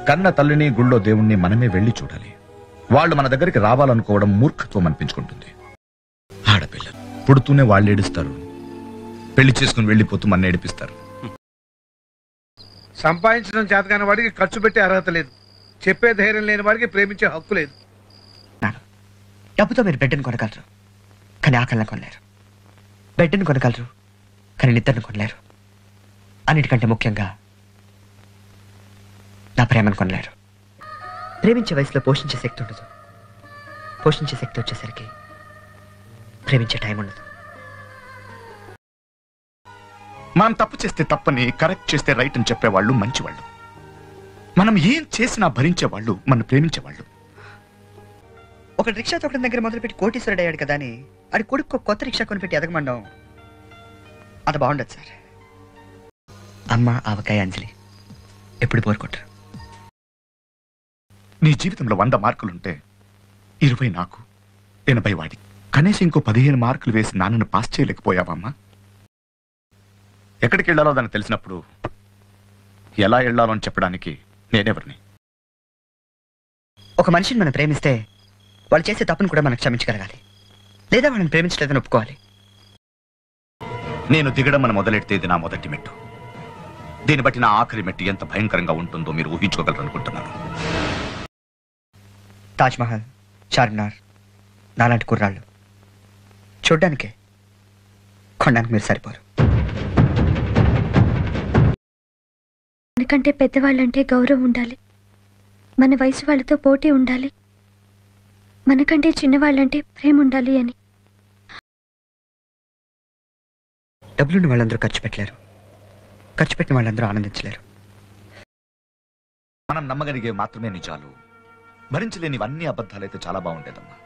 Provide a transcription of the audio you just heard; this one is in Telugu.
కన్న తల్లిని గుళ్ళో దేవుణ్ణి మనమే వెళ్లి చూడాలి. వాళ్ళు మన దగ్గరికి రావాలనుకోవడం మూర్ఖత్వం అనిపించుకుంటుంది. ఆడపిల్లలు పుడుతూనే వాళ్ళు ఏడుస్తారు, పెళ్లి చేసుకుని వెళ్లిపోతూ మన ఏడిపిస్తారు. సంపాదించడం చేతకాని వాడికి ఖర్చు పెట్టే అర్హత లేదు. చెప్పే ధైర్యం లేని వాడికి ప్రేమించే హక్కు లేదు. డబ్బుతో మీరు బిడ్డను కొనగలరు, కానీ ఆకలిని కొనలేరు. బిడ్డను కొనగలరు, కానీ నిద్రను కొనలేరు. అన్నిటికంటే ముఖ్యంగా నా ప్రేమను కొనలేరు. ప్రేమించే వయసులో పోషించే శక్తి ఉండదు. పోషించే శక్తి వచ్చేసరికి ప్రేమించే టైం ఉండదు. మనం తప్పు చేస్తే తప్పని, కరెక్ట్ చేస్తే రైట్ అని చెప్పేవాళ్ళు మంచివాళ్ళు. మనం ఏం చేసినా భరించేవాళ్ళు మన ప్రేమించేవాళ్ళు. ఒక రిక్షా తొక్కడం దగ్గర మొదలుపెట్టి కోటీశ్వరుడు అయ్యాడు కదా అని అది కొడుకు కొత్త రిక్షా కొనిపెట్టి ఎదగమండం అది బాగుండదు సార్. అమ్మ, ఆవకాయ, అంజలి ఎప్పుడు కోరుకుంటారు? నీ జీవితంలో 100 మార్కులుంటే 20 నాకు, 80 వాడి. కనీసం ఇంకో 15 మార్కులు వేసి నాన్నను పాస్ చేయలేకపోయావమ్మా? ఎక్కడికి వెళ్ళాలో దానికి తెలిసినప్పుడు ఎలా వెళ్ళాలో అని చెప్పడానికి నేనెవరిని? ఒక మనిషిని మనం ప్రేమిస్తే వాళ్ళు చేసే తప్పును కూడా మనం క్షమించగలగాలి, లేదా వాళ్ళని ప్రేమించలేదని ఒప్పుకోవాలి. నేను దిగడం అని మొదలెడితే ఇది నా మొదటి మెట్టు. దీన్ని బట్టి నా ఆఖరి మెట్టు ఎంత భయంకరంగా ఉంటుందో మీరు ఊహించుకోగలరు అనుకుంటున్నాను. తాజ్మహల్, చార్మినార్ నాలాంటి కుర్రాళ్ళు చూడ్డానికే, కొనడానికి మీరు సరిపోరు. మనకంటే పెద్దవాళ్ళంటే గౌరవం ఉండాలి, మన వయసు వాళ్ళతో పోటీ ఉండాలి, మనకంటే చిన్నవాళ్ళంటే ప్రేమ ఉండాలి అని. డబ్బులున్న వాళ్ళందరూ ఖర్చు పెట్టలేరు, ఖర్చు పెట్టిన వాళ్ళందరూ ఆనందించలేరు. మనం నమ్మగలిగే మాత్రమే నిజాలు, భరించలేనివన్నీ అబద్ధాలైతే చాలా బాగుండేదమ్మా.